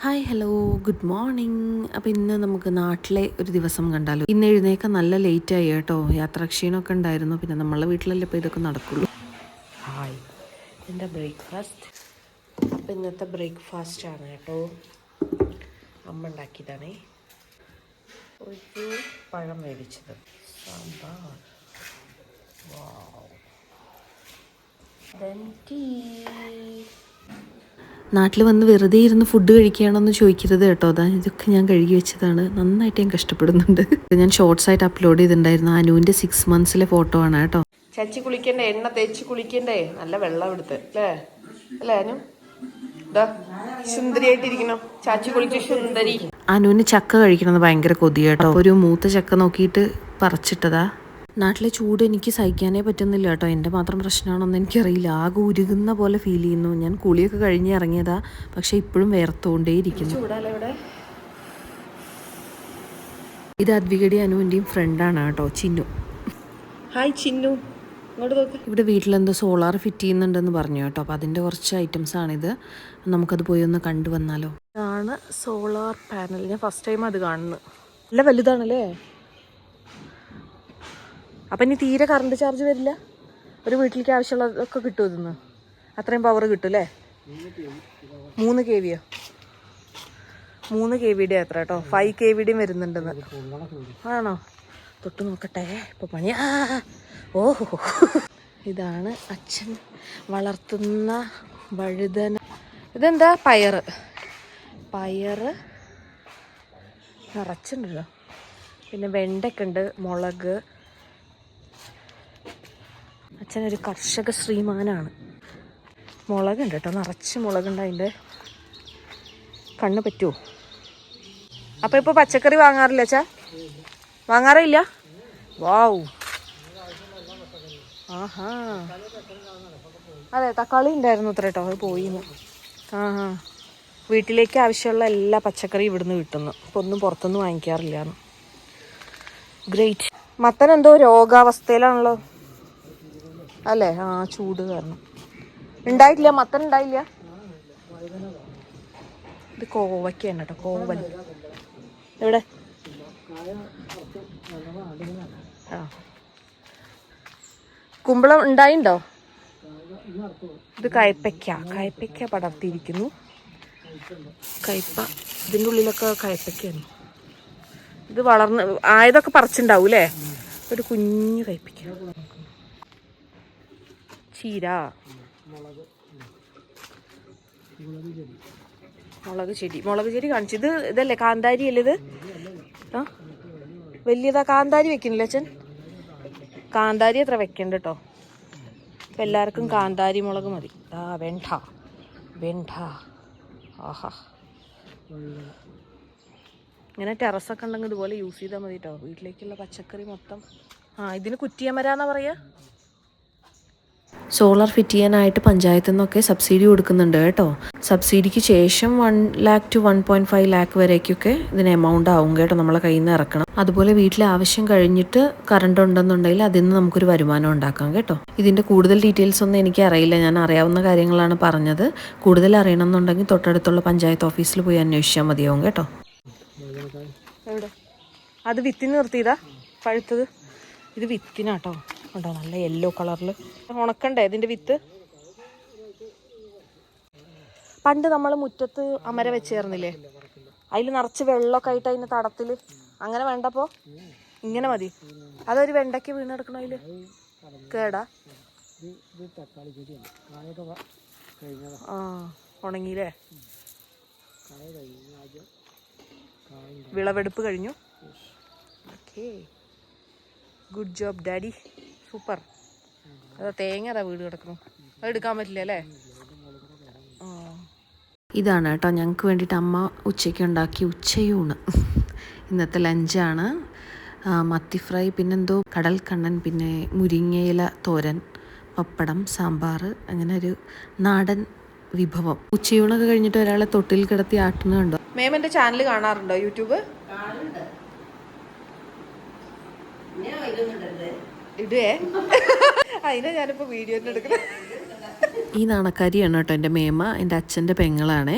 Hi hello good morning. അപ്പോൾ ഇന്ന് നമുക്ക് നാട്ടിലെ ഒരു ദിവസം കണ്ടാലോ. ഇന്ന് എഴുന്നേക്കാൻ നല്ല ലേറ്റായി കേട്ടോ. യാത്രാക്ഷീണമൊക്കെ ഉണ്ടായിരുന്നു. പിന്നെ നമ്മളെ വീട്ടിലല്ലേ ഇപ്പോൾ ഇതൊക്കെ നടക്കുള്ളൂ. ഹായ്, എൻ്റെ ബ്രേക്ക്ഫാസ്റ്റ്. അപ്പോൾ ഇന്നത്തെ ബ്രേക്ക്ഫാസ്റ്റാണ് കേട്ടോ. അമ്മ ഉണ്ടാക്കിയതാണേ. ഒരു പഴം മേടിച്ചത്, സാമ്പാർ, ദെൻ ടീ. നാട്ടിൽ വന്ന് വെറുതെ ഇരുന്ന് ഫുഡ് കഴിക്കുകയാണെന്ന് ചോദിക്കരുത് കേട്ടോ. അതാ ഇതൊക്കെ ഞാൻ കഴുകി വെച്ചതാണ്. നന്നായിട്ട് ഞാൻ കഷ്ടപ്പെടുന്നുണ്ട്. ഞാൻ ഷോർട്സ് ആയിട്ട് അപ്ലോഡ് ചെയ്തിട്ടുണ്ടായിരുന്നു. അനുവിൻ്റെ 6 months ഫോട്ടോ ആണ് കേട്ടോ. ചച്ചി കുളിക്കണ്ടേ, എണ്ണ തേച്ച് കുളിക്കണ്ടേ, നല്ല വെള്ളം എടുത്ത് അല്ലേ അല്ലേ അനു? ഇതാ സുന്ദരിയായിട്ടിരിക്കണം, ചാച്ചി കുളിച്ച് സുന്ദരി. അനുവിന് ചക്ക കഴിക്കണമെന്ന് ഭയങ്കര കൊതി കേട്ടോ. ഒരു മൂത്ത ചക്ക നോക്കിയിട്ട് പറിച്ചിട്ടതാ. നാട്ടിലെ ചൂട് എനിക്ക് സഹിക്കാനേ പറ്റുന്നില്ല കേട്ടോ. എൻ്റെ മാത്രം പ്രശ്നമാണോന്ന് എനിക്കറിയില്ല. ആകെ ഉരുകുന്ന പോലെ ഫീൽ ചെയ്യുന്നു. ഞാൻ കുളിയൊക്കെ കഴിഞ്ഞ് ഇറങ്ങിയതാ, പക്ഷെ ഇപ്പോഴും വേർത്തുകൊണ്ടേയിരിക്കുന്നു. ഇത് അദ്വികടി അനുവിൻ്റെയും ഫ്രണ്ടാണ് കേട്ടോ, ചിന്നു. ഹായ് ചിന്നു, ഇങ്ങോട്ട് നോക്ക്. ഇവിടെ വീട്ടിലെന്തോ സോളാർ ഫിറ്റ് ചെയ്യുന്നുണ്ടെന്ന് പറഞ്ഞു കേട്ടോ. അപ്പോൾ അതിൻ്റെ കുറച്ച് ഐറ്റംസ് ആണിത്. നമുക്കത് പോയി ഒന്ന് കണ്ടു വന്നാലോ. ഇതാണ് സോളാർ പാനൽ. ഞാൻ ഫസ്റ്റ് ടൈം അത് കാണുന്നു. നല്ല വലുതാണല്ലേ. അപ്പം ഇനി തീരെ കറണ്ട് ചാർജ് വരില്ല. ഒരു വീട്ടിലേക്ക് ആവശ്യമുള്ളതൊക്കെ കിട്ടും ഇതിന്ന്. അത്രയും പവർ കിട്ടും അല്ലേ. 3 kVയോ? 3 kVയുടെ അത്ര കേട്ടോ. 5 kVയുടെയും വരുന്നുണ്ടെന്ന്. ആണോ? തൊട്ട് നോക്കട്ടെ. ഇപ്പോൾ പണിയാ. ഓഹോ, ഇതാണ് അച്ഛൻ വളർത്തുന്ന വഴുതന. ഇതെന്താ? പയറ് നിറച്ചുണ്ടല്ലോ. പിന്നെ വെണ്ടയ്ക്ക ഉണ്ട്, മുളക്. അച്ഛനൊരു കർഷക ശ്രീമാനാണ്. മുളകുണ്ട് കേട്ടോ, നിറച്ച് മുളകുണ്ട്. അതിൻ്റെ കണ്ണ് പറ്റുമോ? അപ്പോൾ ഇപ്പോൾ പച്ചക്കറി വാങ്ങാറില്ല അച്ഛാ? വാങ്ങാറില്ല? വാവ്, ആഹാ. അതെ, തക്കാളി ഉണ്ടായിരുന്നു അത്ര കേട്ടോ, അത് പോയിന്ന്. ആഹാ, വീട്ടിലേക്ക് ആവശ്യമുള്ള എല്ലാ പച്ചക്കറിയും ഇവിടുന്ന് കിട്ടുന്നു. അപ്പോൾ ഒന്നും പുറത്തുനിന്ന് വാങ്ങിക്കാറില്ല. ഗ്രേറ്റ്. മത്തൻ എന്തോ രോഗാവസ്ഥയിലാണല്ലോ അല്ലേ? ആ, ചൂട് കാരണം ഉണ്ടായിട്ടില്ല. മത്തൻ ഉണ്ടായില്ല. ഇത് കോവയ്ക്കാണ് കേട്ടോ, കോവൽ. എവിടെ? ആ, കുമ്പളം ഉണ്ടായിണ്ടോ? ഇത് കയ്പയ്ക്ക പടർത്തിയിരിക്കുന്നു. കയ്പ, ഇതിൻ്റെ ഉള്ളിലൊക്കെ കയ്പയ്ക്കാണ്. ഇത് വളർന്ന് ആയതൊക്കെ പറിച്ചുണ്ടാവും അല്ലേ. ഒരു കുഞ്ഞു കയ്പയ്ക്ക. ചീര, മുളക് ചെടി കാണിച്ചു. ഇതല്ലേ കാന്താരി അല്ലേ ഇത്? ആ, വലിയതാ. കാന്താരി വെക്കുന്നില്ല അച്ഛൻ? കാന്താരി അത്ര വെക്കണ്ട കേട്ടോ. ഇപ്പം എല്ലാവർക്കും കാന്താരി മുളക് മതി. ആ, വെണ്ട. ആഹാ, ഇങ്ങനെ ടെറസൊക്കെ ഉണ്ടെങ്കിൽ ഇതുപോലെ യൂസ് ചെയ്താൽ മതി കേട്ടോ. വീട്ടിലേക്കുള്ള പച്ചക്കറി മൊത്തം. ആ, ഇതിന് കുറ്റിയമരാന്നാ പറയുക. സോളാർ ഫിറ്റ് ചെയ്യാനായിട്ട് പഞ്ചായത്തിൽ നിന്നൊക്കെ സബ്സിഡി കൊടുക്കുന്നുണ്ട് കേട്ടോ. സബ്സിഡിക്ക് ശേഷം 1 lakh to 1.5 lakh വരേക്കൊക്കെ ഇതിന് എമൗണ്ട് ആവും കേട്ടോ. നമ്മളെ കയ്യിൽ നിന്ന് ഇറക്കണം. അതുപോലെ വീട്ടിലെ ആവശ്യം കഴിഞ്ഞിട്ട് കറണ്ട് ഉണ്ടെന്നുണ്ടെങ്കിൽ അതിൽ നിന്ന് നമുക്കൊരു വരുമാനം ഉണ്ടാക്കാം കേട്ടോ. ഇതിൻ്റെ കൂടുതൽ ഡീറ്റെയിൽസ് ഒന്നും എനിക്ക് അറിയില്ല. ഞാൻ അറിയാവുന്ന കാര്യങ്ങളാണ് പറഞ്ഞത്. കൂടുതൽ അറിയണമെന്നുണ്ടെങ്കിൽ തൊട്ടടുത്തുള്ള പഞ്ചായത്ത് ഓഫീസിൽ പോയി അന്വേഷിച്ചാൽ മതിയാവും കേട്ടോ. എവിടെ? അത് വിത്തിന് നിർത്തിയതാ പഴുത്തത്. ഇത് വിത്തിനാട്ടോ. ഉണ്ടോ, നല്ല യെല്ലോ കളറിൽ. ഉണക്കണ്ടേ ഇതിൻ്റെ വിത്ത്? പണ്ട് നമ്മൾ മുറ്റത്ത് അമര വെച്ചേർന്നില്ലേ, അതിൽ നിറച്ച് വെള്ളമൊക്കെ ആയിട്ട് അതിൻ്റെ തടത്തിൽ. അങ്ങനെ വേണ്ടപ്പോൾ ഇങ്ങനെ മതി. അതൊരു വെണ്ടയ്ക്ക് വീണ് കിടക്കണ അതിൽ കേടാ. ആ, ഉണങ്ങിയില്ലേ. വിളവെടുപ്പ് കഴിഞ്ഞു. Okay, good job daddy, super. അതാ തേങ്ങ, അതാ വീട് കിടക്കുന്നു. അത് എടുക്കാൻ പറ്റില്ല അല്ലേ. ഇതാണ് കേട്ടോ ഞങ്ങൾക്ക് വേണ്ടിയിട്ട് അമ്മ ഉച്ചയ്ക്ക് ഉണ്ടാക്കിയ ഉച്ചയൂണ്. ഇന്നത്തെ ലഞ്ചാണ്. മത്തി ഫ്രൈ, പിന്നെന്തോ കടൽ കണ്ണൻ, പിന്നെ മുരിങ്ങയില തോരൻ, പപ്പടം, സാമ്പാർ. അങ്ങനെ ഒരു നാടൻ വിഭവം. ഉച്ചയൂണൊക്കെ കഴിഞ്ഞിട്ട് ഒരാളെ തൊട്ടിൽ കിടത്തി ആട്ടുന്നുണ്ടോ. മേമൻ്റെ ചാനൽ കാണാറുണ്ടോ? യൂട്യൂബ് ഇടുവേ. അതിനാ ഞാനിപ്പോ വീഡിയോ എടുക്കുന്നത്. ഈ നാണക്കാരിയാണ് കേട്ടോ എൻ്റെ മേമ. എൻ്റെ അച്ഛൻ്റെ പെങ്ങളാണേ.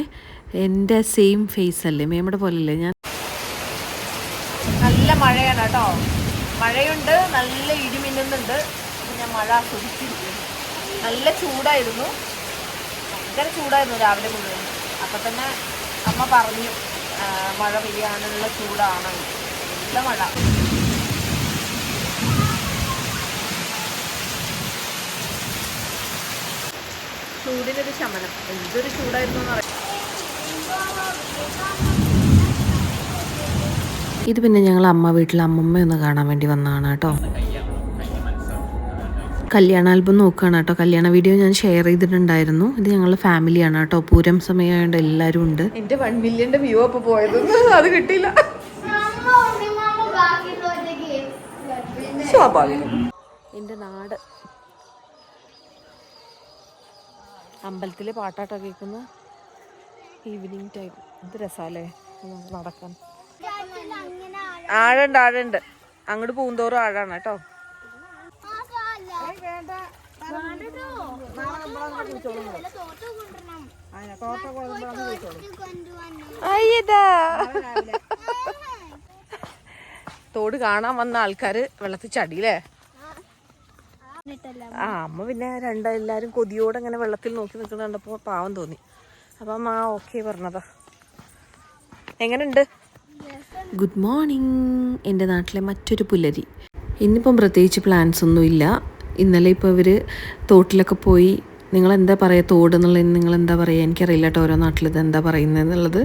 എൻ്റെ സെയിം ഫേസ് അല്ലേ, മേമ്മയുടെ പോലല്ലേ ഞാൻ. നല്ല മഴയാണ് കേട്ടോ, മഴയുണ്ട്, നല്ല ഇടിമിന്നുന്നുണ്ട്. ഞാൻ മഴ ആസ്വദിച്ചിരിക്കുന്നു. നല്ല ചൂടായിരുന്നു, ഭയങ്കര ചൂടായിരുന്നു രാവിലെ മുഴുവൻ. അപ്പം തന്നെ അമ്മ പറഞ്ഞു മഴ പെയ്യാനുള്ള ചൂടാണ്, നല്ല മഴ. ചൂടിനൊരു ശമനം. എന്തൊരു ചൂടായിരുന്നു എന്ന് പറയാം. ഇത് പിന്നെ ഞങ്ങൾ അമ്മ വീട്ടിൽ അമ്മമ്മയൊന്ന് കാണാൻ വേണ്ടി വന്നതാണ് കേട്ടോ. കല്യാണ ആൽബം നോക്കുകയാണ് കേട്ടോ. കല്യാണ വീഡിയോ ഞാൻ ഷെയർ ചെയ്തിട്ടുണ്ടായിരുന്നു. ഇത് ഞങ്ങളുടെ ഫാമിലിയാണ് കേട്ടോ. പൂരം സമയമായതുകൊണ്ട് എല്ലാവരും ഉണ്ട്. എൻ്റെ 1 മില്യൻ്റെ വ്യൂ അപ്പോൾ പോയത്, അത് കിട്ടിയില്ല. സ്വാഭാവികം. എൻ്റെ നാട് അമ്പലത്തിലെ പാട്ടാട്ടോ കേൾക്കുന്ന ഈവനിങ് ടൈം. എന്ത് രസാലേ നടക്കാൻ. ആഴുണ്ട് അങ്ങോട്ട് പൂന്തോറും ആഴാണ് കേട്ടോ. തോട് കാണാൻ വന്ന ആൾക്കാര് വെള്ളത്തിൽ ചടിയില്ലേ. അമ്മ പിന്നെ എല്ലാരും കൊതിയോടെ ഇങ്ങനെ വെള്ളത്തിൽ നോക്കി നിൽക്കുന്ന കണ്ടപ്പോ പാവം തോന്നി. അപ്പം അമ്മ ഓക്കെ പറഞ്ഞതാ. എങ്ങനെയുണ്ട്? Good morning. എൻ്റെ നാട്ടിലെ മറ്റൊരു പുലരി. ഇന്നിപ്പം പ്രത്യേകിച്ച് പ്ലാൻസ് ഒന്നുമില്ല. ഇന്നലെ ഇപ്പോൾ ഇവർ തോട്ടിലൊക്കെ പോയി. നിങ്ങളെന്താ പറയുക തോട് എന്നുള്ളതിന് നിങ്ങളെന്താ പറയുക എനിക്കറിയില്ല കേട്ടോ, ഓരോ നാട്ടിലിത് എന്താ പറയുന്നത് എന്നുള്ളത്.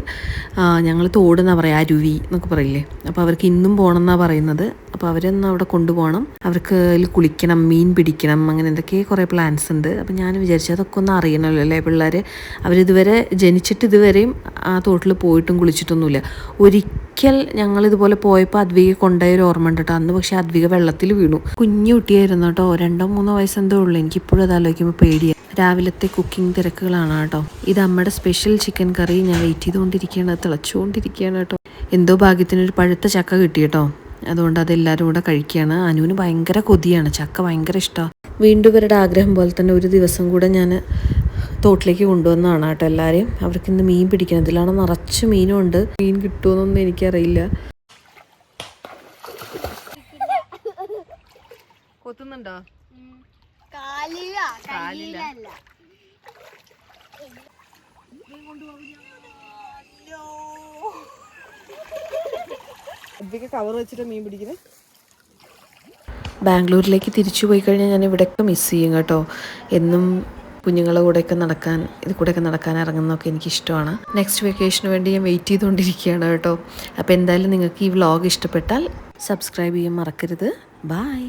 ഞങ്ങൾ തോട് എന്നാണ് പറയുക, അരുവി എന്നൊക്കെ പറയില്ലേ. അപ്പോൾ അവർക്ക് ഇന്നും പോകണം എന്നാണ് പറയുന്നത്. അപ്പോൾ അവരൊന്ന് അവിടെ കൊണ്ടുപോകണം, അവർക്ക് അതിൽ കുളിക്കണം, മീൻ പിടിക്കണം, അങ്ങനെ എന്തൊക്കെ കുറേ പ്ലാൻസ് ഉണ്ട്. അപ്പോൾ ഞാൻ വിചാരിച്ചു അതൊക്കെ ഒന്ന് അറിയണമല്ലോ അല്ലേ പിള്ളേർ. അവരിതുവരെ ജനിച്ചിട്ട് ഇതുവരെയും ആ തോട്ടിൽ പോയിട്ടും കുളിച്ചിട്ടൊന്നുമില്ല. ഒരിക്കൽ ഞങ്ങളിതുപോലെ പോയപ്പോൾ അദ്വിക കൊണ്ടുപോയൊരു ഓർമ്മ ഉണ്ട് കേട്ടോ. അന്ന് പക്ഷേ അദ്വിക വെള്ളത്തിൽ വീണു. കുഞ്ഞു കുട്ടിയായിരുന്നു കേട്ടോ, 2-3 വയസ്സെന്തോ ഉള്ളൂ. എനിക്കിപ്പോഴും അത് ആലോചിക്കുമ്പോൾ പേടിയാണ്. രാവിലത്തെ കുക്കിംഗ് തിരക്കുകളാണ് കേട്ടോ. ഇത് അമ്മയുടെ സ്പെഷ്യൽ ചിക്കൻ കറി ഞാൻ വെയിറ്റ് ചെയ്തുകൊണ്ടിരിക്കുകയാണ്, തിളച്ചുകൊണ്ടിരിക്കുകയാണ് കേട്ടോ. എന്തോ ഭാഗ്യത്തിനൊരു പഴുത്ത ചക്ക കിട്ടി കേട്ടോ, അതുകൊണ്ട് അതെല്ലാവരും കൂടെ കഴിക്കുകയാണ്. അനുവിന് ഭയങ്കര കൊതിയാണ്, ചക്ക ഭയങ്കര ഇഷ്ടമാണ്. വീണ്ടും ഇവരുടെ ആഗ്രഹം പോലെ തന്നെ ഒരു ദിവസം കൂടെ ഞാൻ തോട്ടിലേക്ക് കൊണ്ടുവന്നതാണ് കേട്ടോ എല്ലാവരെയും. അവർക്ക് ഇന്ന് മീൻ പിടിക്കണം. ഇതിലാണ് നിറച്ച് മീനും ഉണ്ട്. മീൻ കിട്ടുമെന്നൊന്നും എനിക്കറിയില്ല. കൊത്തുന്നുണ്ടോ? കവർ വെച്ചിട്ട് മീൻ പിടിക്കുന്നത്. ബാംഗ്ലൂരിലേക്ക് തിരിച്ചു പോയി കഴിഞ്ഞാൽ ഞാൻ ഇവിടെയൊക്കെ മിസ് ചെയ്യും കേട്ടോ. എന്നും കുഞ്ഞുങ്ങളുടെ കൂടെയൊക്കെ നടക്കാൻ, ഇത് കൂടെയൊക്കെ നടക്കാൻ ഇറങ്ങുന്നതൊക്കെ എനിക്കിഷ്ടമാണ്. നെക്സ്റ്റ് വെക്കേഷന് വേണ്ടി ഞാൻ വെയിറ്റ് ചെയ്തുകൊണ്ടിരിക്കുകയാണ് കേട്ടോ. അപ്പോൾ എന്തായാലും നിങ്ങൾക്ക് ഈ വ്ളോഗ് ഇഷ്ടപ്പെട്ടാൽ സബ്സ്ക്രൈബ് ചെയ്യാൻ മറക്കരുത്. ബൈ.